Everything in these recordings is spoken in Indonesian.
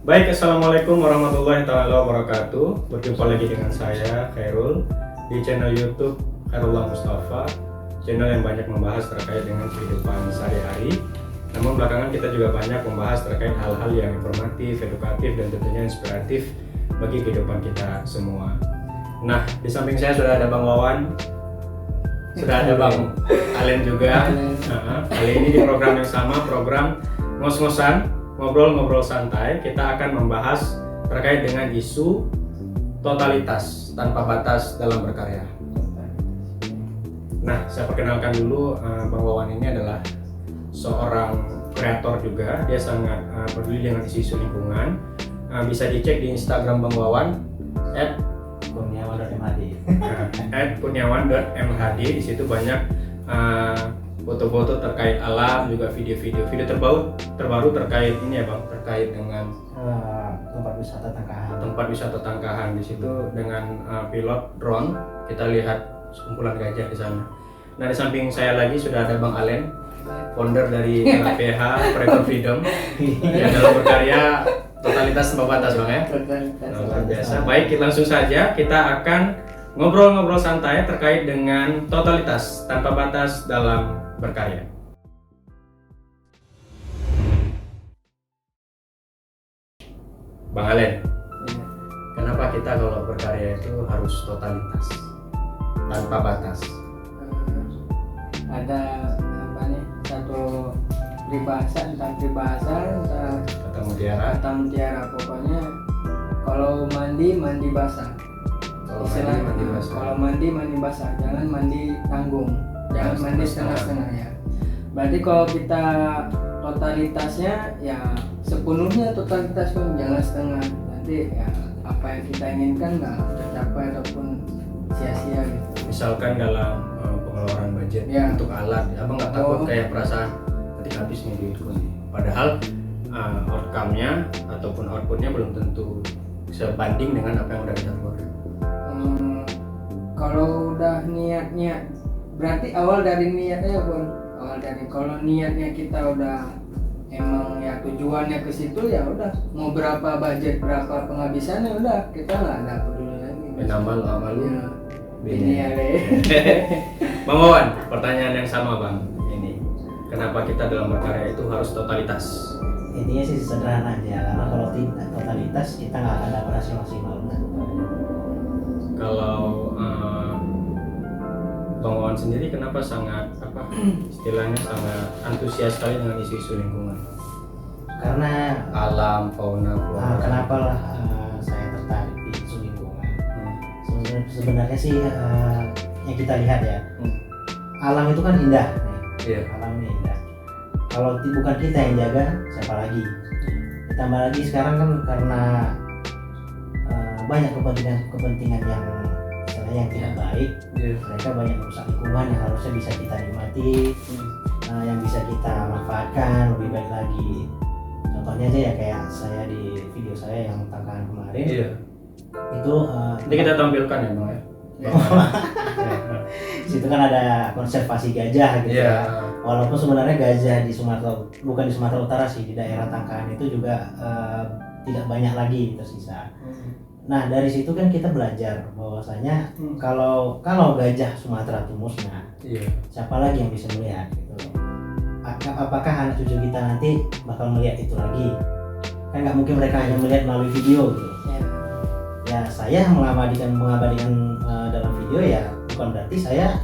Baik, Assalamualaikum warahmatullahi wabarakatuh. Berjumpa lagi dengan saya, Khairul, di channel YouTube Khairullah Mustafa, channel yang banyak membahas terkait dengan kehidupan sehari-hari. Namun belakangan kita juga banyak membahas terkait hal-hal yang informatif, edukatif, dan tentunya inspiratif bagi kehidupan kita semua. Nah, di samping saya sudah ada Bang Wawan, sudah ada Bang Alen juga. Kali ini di program yang sama, program ngos-ngosan, ngobrol-ngobrol santai, kita akan membahas terkait dengan isu totalitas tanpa batas dalam berkarya. Nah, saya perkenalkan dulu, Bang Wawan ini adalah seorang kreator juga. Dia sangat peduli dengan isu-isu lingkungan. Bisa dicek di Instagram Bang Wawan @kurniawan.mhd. @kurniawan.mhd. Di situ banyak foto-foto terkait alam, juga video-video terbaru terkait ini ya Bang, terkait dengan tempat wisata Tangkahan. Di situ dengan pilot drone kita lihat sekumpulan gajah di sana. Nah, di samping saya lagi sudah ada Bang Alen, founder dari LPH Creator Freedom yang dalam berkarya totalitas tanpa batas Bang ya. Luar biasa. Baik, langsung saja kita akan ngobrol-ngobrol santai terkait dengan totalitas tanpa batas dalam berkarya. Bang Alen, kenapa kita kalau berkarya itu harus totalitas tanpa batas? Ada apa nih, satu peribahasa, entah Kata mutiara. kata mutiara, pokoknya kalau mandi basah. Kalau Istilah, mandi basah. kalau mandi basah, jangan mandi tanggung, jangan Jangan mandi setengah-setengah. setengah-setengah ya. Berarti kalau kita totalitasnya ya sepenuhnya totalitas pun, jangan setengah. Nanti ya apa yang kita inginkan nggak tercapai ataupun sia-sia gitu. Misalkan dalam pengeluaran budget Ya. untuk alat, abang nggak takut kayak perasaan nanti habis nih duitku nih. Padahal outcome-nya ataupun output-nya belum tentu sebanding dengan apa yang udah kita keluarkan. Kalau udah niatnya, berarti awal dari niatnya pun, kalau niatnya kita udah emang ya tujuannya ke situ, ya udah mau berapa budget, berapa penghabisannya, udah kita nggak ada peduli lagi. Benamal amalu. Ya, ini ya deh. Bang Wawan, pertanyaan yang sama Bang. Ini kenapa kita dalam berkarya itu harus totalitas? Intinya sih sederhana aja, karena kalau tidak totalitas kita nggak akan dapat hasil maksimal. Kalau Bang Wawan sendiri kenapa sangat istilahnya sangat antusias sekali dengan isu-isu lingkungan? Karena Alam, fauna, flora. kenapa lah saya tertarik di isu lingkungan? Sebenarnya sih yang kita lihat ya, alam itu kan indah, Iya. alam ini indah. Kalau bukan kita yang jaga, siapa lagi? Ditambah lagi sekarang kan karena banyak kepentingan yang misalnya yang tidak baik, Iya. mereka banyak merusak lingkungan yang harusnya bisa kita nikmati, yang bisa kita manfaatkan lebih baik lagi. Contohnya aja ya kayak saya di video saya yang Tangkahan kemarin, Iya. itu Nanti kita tampilkan ya Bang ya. di situ kan ada konservasi gajah gitu. Iya. Walaupun sebenarnya gajah di Sumatera, bukan di Sumatera Utara sih, di daerah Tangkahan itu juga tidak banyak lagi tersisa. Nah, dari situ kan kita belajar bahwasanya kalau gajah Sumatera itu musnah, Iya. siapa lagi yang bisa melihat gitu. Apakah anak cucu kita nanti bakal melihat itu lagi? Kan nggak mungkin mereka hanya melihat melalui video gitu. Ya, saya mengabadikan dalam video ya bukan berarti saya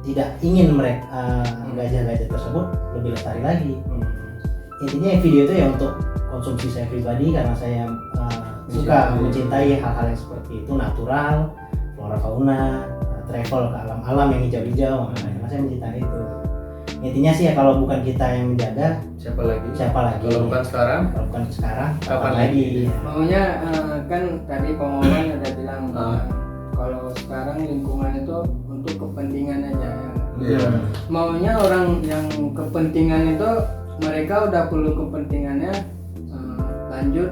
tidak ingin mereka gajah-gajah tersebut lebih lestari lagi. Intinya video itu ya untuk konsumsi saya pribadi, karena saya suka mencintai hal-hal yang seperti itu, natural, flora fauna, travel ke alam-alam yang hijau-hijau, karena saya mencintai itu. Intinya sih ya kalau bukan kita yang menjaga, Siapa lagi? siapa lagi? Kalau bukan sekarang, Kapan lagi? Maunya kan tadi Pak Wawan ada bilang kalau sekarang lingkungan itu untuk kepentingan aja ya. Iya. Maunya orang yang kepentingan itu mereka udah perlu kepentingannya, lanjut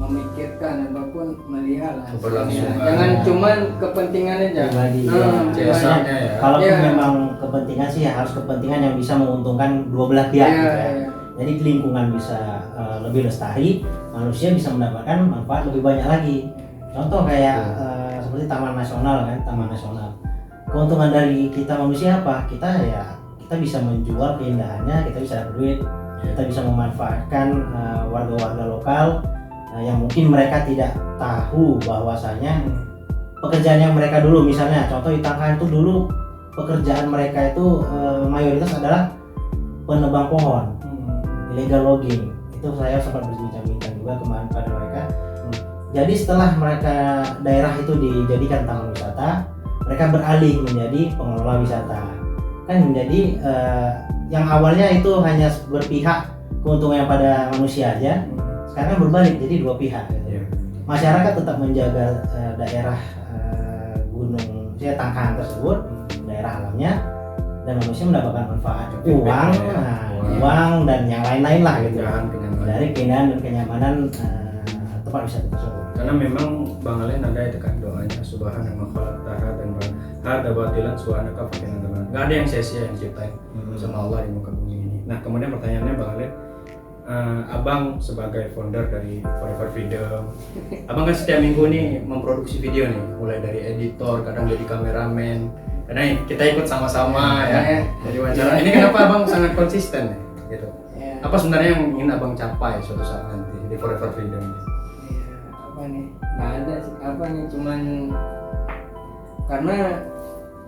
memikirkan ataupun melihat lah. Keberlangsungan. Jangan cuman kepentingan aja. Pribadi, Pribadi. biasanya ya. Kalaupun Iya. memang kepentingan sih harus kepentingan yang bisa menguntungkan dua belah pihak Iya, gitu ya. iya. Jadi lingkungan bisa lebih lestari, manusia bisa mendapatkan manfaat lebih banyak lagi. Contoh kayak seperti Taman Nasional kan, Taman Nasional. Keuntungan dari kita manusia apa? Kita bisa menjual keindahannya, kita bisa dapat duit, kita bisa memanfaatkan warga-warga lokal yang mungkin mereka tidak tahu bahwasanya pekerjaan yang mereka dulu, misalnya contoh di Tangkahan itu dulu pekerjaan mereka itu mayoritas adalah penebang pohon, illegal logging. Itu saya sempat berbincang-bincang juga kemarin pada mereka. Jadi setelah mereka daerah itu dijadikan taman wisata, mereka beralih menjadi pengelola wisata. Kan menjadi yang awalnya itu hanya berpihak keuntungan pada manusia aja, sekarang berbalik jadi dua pihak. Gitu. Masyarakat tetap menjaga daerah gunung Tangkahan tersebut, daerah alamnya, dan manusia mendapatkan manfaat uang dan yang lain-lain lah gitu dari keindahan dan kenyamanan tempat wisata tersebut. Karena memang Bang Alen ada itu kan doanya subhanallah khalaqtaha dan hada batilan subhanaka fakinan teman. Enggak ada yang sia-sia yang ciptain sama Allah di muka bumi ini. Nah, kemudian pertanyaannya Bang Alen, Abang sebagai founder dari Forever Freedom, Abang kan setiap minggu nih memproduksi video nih, mulai dari editor, kadang jadi kameramen, kadang kita ikut sama-sama ya. Jadi wawancara. Ini kenapa Abang sangat konsisten nih, gitu? Apa sebenarnya yang ingin Abang capai suatu saat nanti di Forever Freedom ini? Apa nih? Nggak ada sih. Apa nih? Cuman karena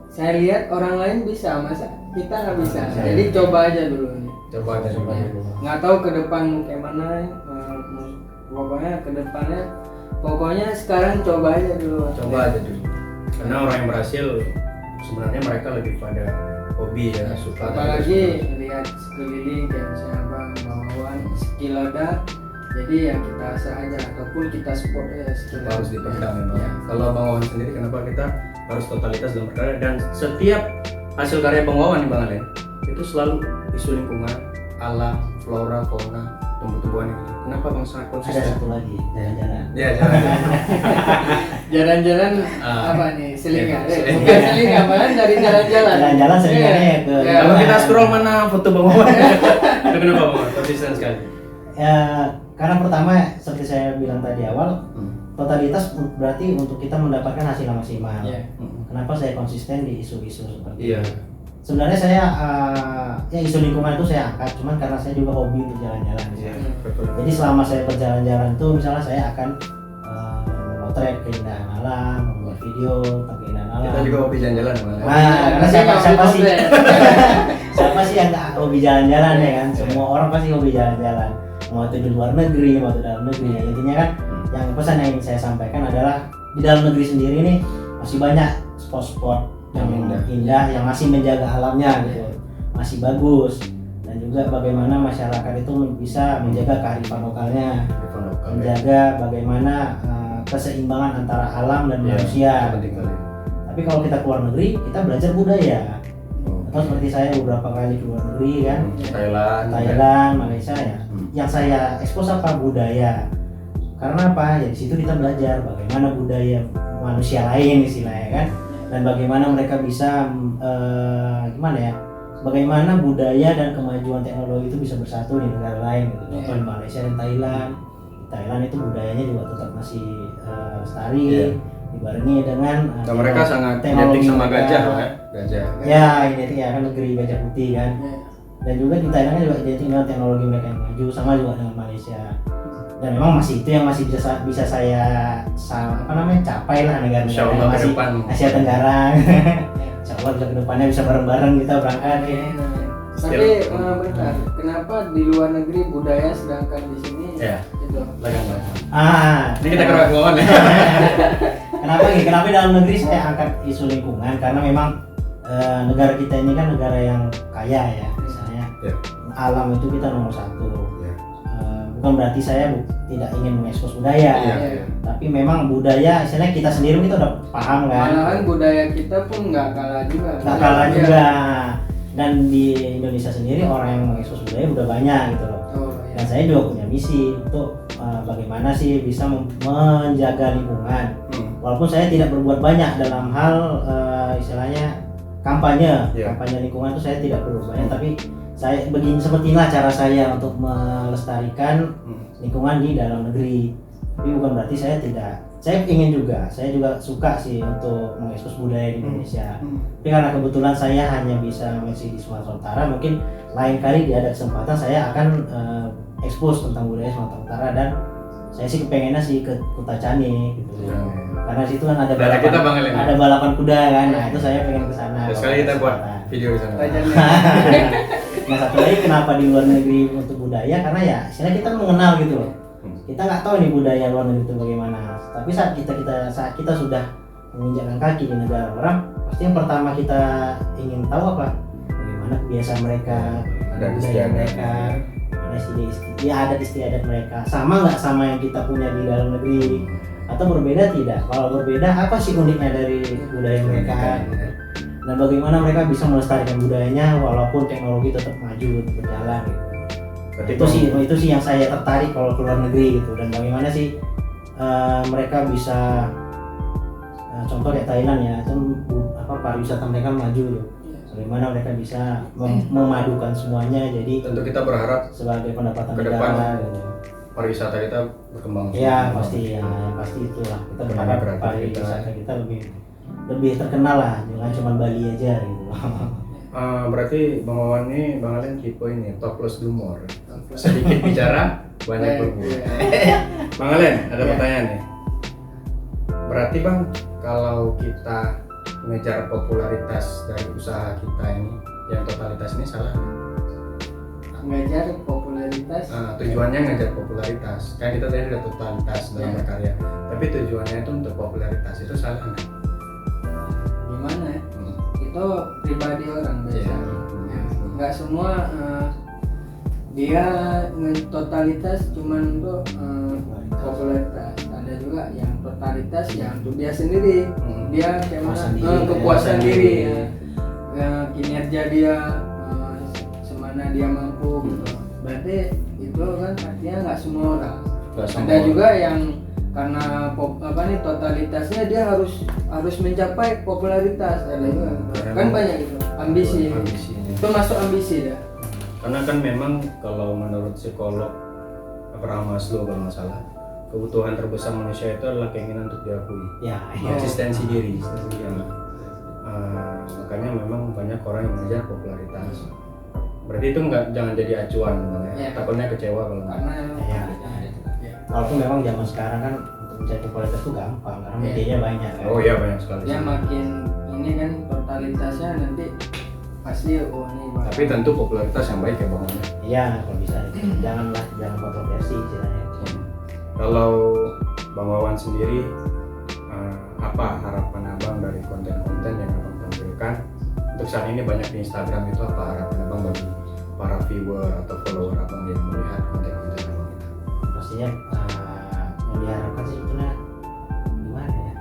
saya lihat orang lain bisa, masa kita nggak bisa. Jadi coba aja dulu nih. Coba aja dulu. Nggak tahu ke depan kayak mana. Pokoknya ke depannya, pokoknya sekarang coba aja dulu. Coba aja dulu. Karena orang yang berhasil sebenarnya mereka lebih pada hobi ya, suka. Apalagi lihat sekeliling kayak misalnya Bang Wawan, skill ada. Jadi ya kita asah aja ataupun kita support ya skill Kita harus dipendam memang. Ya. Kalau Bang Wawan sendiri kenapa kita harus totalitas dalam berkarya, dan setiap hasil karya Bang Wawan nih Bang Alen itu selalu isu lingkungan, alam, flora, fauna, tumbuh-tumbuhan gitu. Kenapa Bang sangat Ada konsisten? satu lagi, jalan-jalan. Ya, jalan. Jalan-jalan apa nih? Selingan. Bukan selingan, malah dari jalan-jalan. Jalan-jalan selingannya ke Kalau kita scroll mana foto Bang Wawan? Itu kenapa Bang Wawan konsisten sekali? ya, karena pertama seperti saya bilang tadi awal, totalitas berarti untuk kita mendapatkan hasil yang maksimal. Iya. Kenapa saya konsisten di isu-isu seperti Iya. itu? Sebenarnya saya ya isu lingkungan itu saya angkat, cuman karena saya juga hobi untuk jalan-jalan. Iya. Jadi selama saya berjalan-jalan itu misalnya saya akan memotret keindahan alam, membuat video tentang keindahan alam. Kita juga hobi jalan-jalan Bang Alen. Nah, karena Tapi siapa nggak sih boleh. siapa sih yang nggak hobi jalan-jalan ya kan? Semua orang pasti hobi jalan-jalan. Mau itu di luar negeri, mau itu dalam negeri. Ya, intinya kan yang pesan yang ingin saya sampaikan adalah di dalam negeri sendiri nih masih banyak spot-spot yang indah yang masih menjaga alamnya gitu, masih bagus, dan juga bagaimana masyarakat itu bisa menjaga kearifan lokalnya, menjaga bagaimana keseimbangan antara alam dan manusia. Penting kali. Tapi kalau kita keluar negeri, kita belajar budaya. Atau seperti saya beberapa kali keluar negeri kan, Thailand, Malaysia ya. Yang saya ekspos apa? Budaya. Karena apa? Ya di situ kita belajar bagaimana budaya manusia lain istilahnya kan, dan bagaimana mereka bisa gimana ya? Bagaimana budaya dan kemajuan teknologi itu bisa bersatu di negara lain gitu. Contoh di Malaysia dan Thailand. Thailand itu budayanya juga tetap masih lestari, dibarengi dengan mereka sangat teknologi identik sama mereka. gajah kan? Gajah. Ya, identik ya kan negeri gajah putih kan. Dan juga di Thailand kan juga identik dengan teknologi mereka yang maju, sama juga dengan Malaysia. Dan memang masih itu yang masih bisa saya capai lah negara-negara yang masih Asia Tenggara. Insya Allah ke depannya bisa bareng-bareng kita berangkat ya. Tapi bentar, kenapa di luar negeri budaya sedangkan di sini gitu? Ini kita kerak Wawan ya. Kenapa dalam negeri saya angkat isu lingkungan? Karena memang negara kita ini kan negara yang kaya ya, misalnya alam itu kita nomor satu. Bukan berarti saya tidak ingin mengekspos budaya, tapi memang budaya, istilahnya kita sendiri kita udah paham kan. Malahan budaya kita pun nggak kalah juga. Nggak kalah juga. Dan di Indonesia sendiri orang yang mengekspos budaya udah banyak gitu loh. Dan saya juga punya misi untuk bagaimana sih bisa menjaga lingkungan. Walaupun saya tidak berbuat banyak dalam hal istilahnya kampanye lingkungan itu saya tidak berbuat banyak, tapi saya seperti inilah cara saya untuk melestarikan lingkungan di dalam negeri. Tapi bukan berarti saya ingin juga, saya juga suka sih untuk mengekspos budaya di Indonesia. Tapi karena kebetulan saya hanya bisa masih di Sumatera Utara, mungkin lain kali ada kesempatan saya akan ekspos tentang budaya Sumatera Utara, dan saya sih kepengennya sih ke Kuta Cane gitu. Karena situ kan ada balapan kuda kan, nah itu saya pengen ke sana. Sekali kita buat video di sana. Nah satu lagi kenapa di luar negeri untuk budaya, karena ya istilah kita mengenal gitu loh. Kita nggak tahu nih budaya luar negeri itu bagaimana. Tapi saat kita sudah menginjakkan kaki di negara orang, pasti yang pertama kita ingin tahu apa? Bagaimana kebiasaan mereka, budaya mereka, adat istiadat mereka. Sama nggak sama yang kita punya di dalam negeri? Atau berbeda tidak? Kalau berbeda, apa sih uniknya dari budaya mereka? Dan bagaimana mereka bisa melestarikan budayanya walaupun teknologi tetap maju berjalan gitu. Itu sih yang saya tertarik kalau ke luar negeri gitu. Dan bagaimana sih mereka bisa contoh kayak Thailand ya, itu pariwisata mereka maju gitu. Bagaimana mereka bisa memadukan semuanya, jadi tentu kita berharap sebagai pendapatan ke depan negara gitu. Pariwisata kita berkembang. Ya pasti itulah, kita berharap pariwisata kita lebih terkenal lah, jangan cuma Bali aja gitu. Berarti Bang Wawan ini, Bang Alen tipe ini top plus humor, sedikit bicara banyak berbuat. Bang Alen, ada pertanyaan nih. Berarti Bang, kalau kita mengejar popularitas dari usaha kita ini, yang totalitas ini salah? Mengejar popularitas? Tujuannya ngejar popularitas, kan kita tadi udah totalitas dalam berkarya, tapi tujuannya itu untuk popularitas, itu salah nggak? Gimana ya? Itu pribadi orang biasa. Nggak semua dia totalitas cuman untuk popularitas. Ada juga yang totalitas yang untuk dia sendiri. Dia kayak mana kepuasan diri ya. Kinerja dia semana dia mampu gitu. Berarti itu kan artinya nggak semua orang. Ada juga yang karena totalitasnya dia harus mencapai popularitas, ada juga kan banyak gitu ambisi. Itu masuk ambisi dah. Karena kan memang kalau menurut psikolog Abraham Maslow kalau nggak salah, kebutuhan terbesar manusia itu adalah keinginan untuk diakui, eksistensi diri. Makanya memang banyak orang yang mengejar popularitas. Berarti itu jangan jadi acuan, takutnya kecewa kalau nggak. Walaupun memang zaman sekarang kan untuk mencari popularitas itu gampang karena medianya banyak. Oh iya, banyak sekali. Ya makin ini kan totalitasnya nanti pasti ini. Tapi tentu popularitas yang baik ya Bang. Iya, kalau bisa jangan kontroversi istilahnya. Kalau Bang Wawan sendiri, apa harapan Abang dari konten-konten yang Abang tampilkan? Untuk saat ini banyak di Instagram, itu apa harapan Abang bagi para viewer atau follower Abang yang melihat konten-konten Abang? Pastinya yang diharapkan sih sebetulnya gimana ya?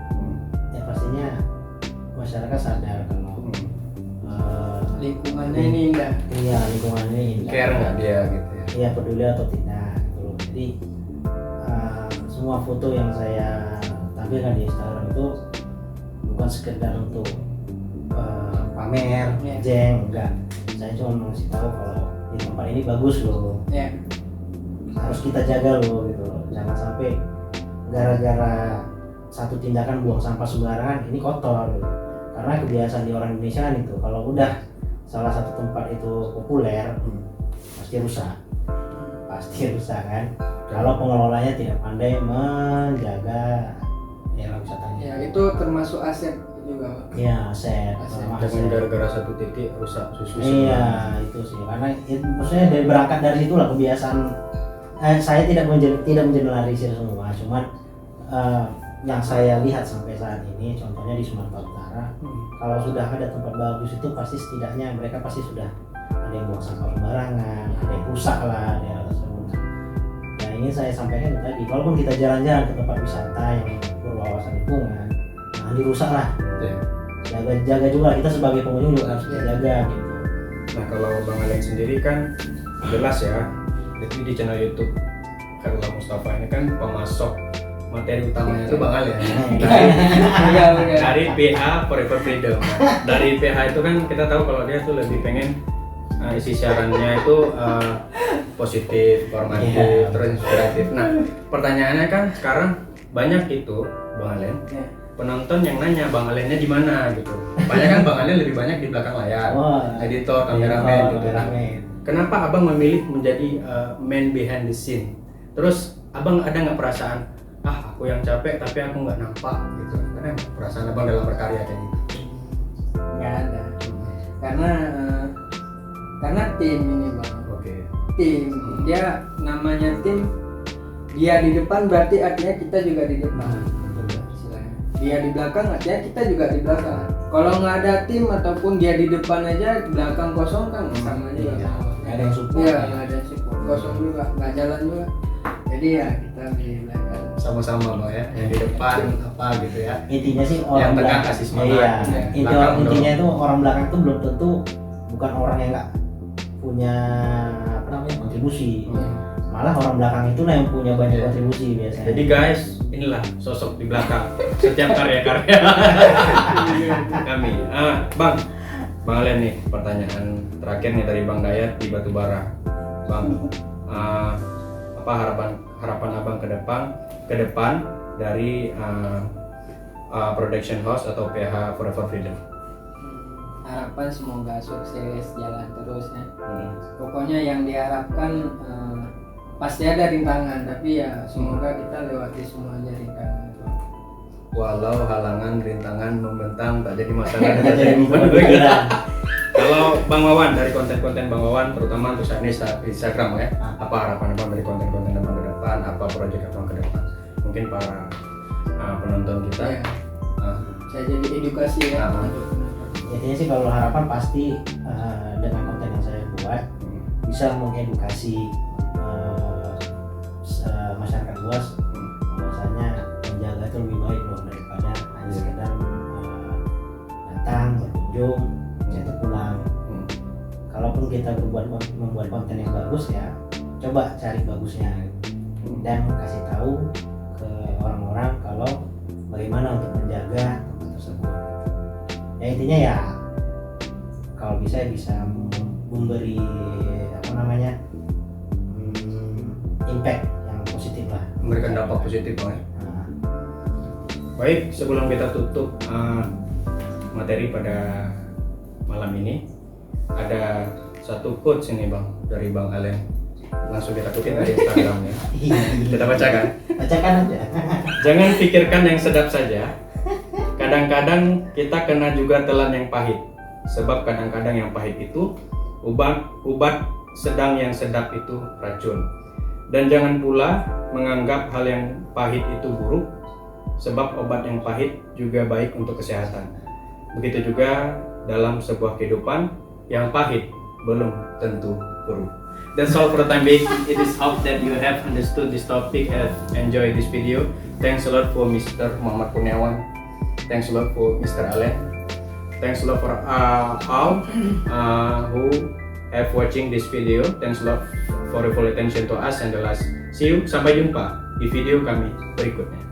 Ya pastinya masyarakat sadar kalau lingkungannya ini indah. Iya, lingkungannya indah. Care nggak dia gitu ya? Iya, peduli atau tidak gitu. Jadi semua foto yang saya tampilkan di Instagram itu bukan sekedar untuk pamer, enggak. Saya cuma ngasih tahu kalau di tempat ini bagus loh. Harus kita jaga loh gitu loh. Jangan sampai gara-gara satu tindakan buang sampah sembarangan ini kotor gitu. Karena kebiasaan di orang Indonesia kan itu, kalau udah salah satu tempat itu populer pasti rusak kan. Kalau pengelolanya tidak pandai menjaga daerah wisatanya. Ya itu termasuk aset juga. Iya, aset. Jangan gara-gara satu titik rusak susu. Iya, itu sih. Karena maksudnya berangkat dari situlah kebiasaan. Saya tidak mengeneralisir semua, cuman yang saya lihat sampai saat ini, contohnya di Sumatera Utara, kalau sudah ada tempat bagus itu pasti setidaknya mereka pasti sudah ada yang buang sampah sembarangan, ada yang rusak lah daerah tersebut. Yang ingin saya sampaikan tadi, walaupun kita jalan-jalan ke tempat wisata yang berwawasan lingkungan, jangan dirusak lah. Jaga juga, kita sebagai pengunjung juga harus jaga gitu. Nah kalau Bang Alen sendiri kan jelas ya, Jadi di channel YouTube Khairullah Mustafa ini kan pemasok materi utamanya itu Bang Al ya. Dari PH Forever Freedom. Dari PH itu kan kita tahu kalau dia tuh lebih pengen isi siarannya itu positif, informatif, terus inspiratif. Nah, pertanyaannya kan sekarang banyak itu Bang Alen, penonton yang nanya Bang Alennya di mana gitu. Banyak kan Bang Alen lebih banyak di belakang layar, editor, kameramen gitu. Kenapa Abang memilih menjadi man behind the scene? Terus Abang ada nggak perasaan, aku yang capek tapi aku nggak nampak gitu? Karena perasaan Abang dalam berkarya kayak gitu? Nggak ada, karena tim ini Bang. Tim, dia namanya tim, dia di depan berarti artinya kita juga di depan. Dia di belakang artinya kita juga di belakang. Kalau nggak ada tim ataupun dia di depan aja, belakang kosong kan sama juga. Nggak ada yang support. Iya, nggak ada support, kosong juga, nggak jalan juga. Jadi ya kita di belakang. Sama-sama Bang ya, yang di depan apa gitu ya. Intinya sih orang yang tengah belakang. kasih semangat. Iya. Intinya itu orang belakang itu belum tentu bukan orang yang nggak punya apa namanya kontribusi. Malah orang belakang itulah yang punya banyak kontribusi biasanya. Jadi guys, inilah sosok di belakang setiap karya-karya kami. Bang Alen nih, pertanyaan terakhir nih dari Bang Dayat di Batubara. Bang, apa harapan Abang ke depan dari production house atau PH Forever Freedom? Harapan semoga sukses, jalan terus ya. Pokoknya yang diharapkan pasti ada rintangan, tapi ya semoga kita lewati semuanya rintangan itu. Walau halangan rintangan membentang tak jadi masalah. Kalau Bang Wawan, dari konten-konten Bang Wawan terutama untuk saat ini Instagram ya, apa harapan Abang dari konten-konten Abang ke depan, apa proyek Abang ke depan? Mungkin para penonton kita Ya. Saya jadi edukasi ya. Intinya sih kalau harapan pasti dengan konten yang saya buat bisa mengedukasi masyarakat luas bahwasanya menjaga itu lebih baik dong daripada hanya sekedar datang berkunjung jatuh pulang. Kalaupun kita membuat konten yang bagus ya coba cari bagusnya dan kasih tahu ke orang-orang kalau bagaimana untuk menjaga tempat tersebut. Ya intinya ya kalau bisa memberi apa namanya impact yang positif lah, memberikan dampak positif Bang ya. Baik, sebelum kita tutup materi pada malam ini, ada satu quotes ini Bang dari Bang Alen, langsung kita kutip dari Instagramnya. Kita bacakan. Bacakan aja. Jangan pikirkan yang sedap saja. Kadang-kadang kita kena juga telan yang pahit. Sebab kadang-kadang yang pahit itu obat sedang yang sedap itu racun. Dan jangan pula menganggap hal yang pahit itu buruk, sebab obat yang pahit juga baik untuk kesehatan. Begitu juga dalam sebuah kehidupan, yang pahit belum tentu buruk. That's all for the time being. It is hope that you have understood this topic and enjoyed this video. Thanks a lot for Mr. Muhammad Kurniawan. Thanks a lot for Mr. Alen. Thanks a lot for all who have watching this video. Thanks a lot for your full attention to us and the last. See you, sampai jumpa di video kami berikutnya.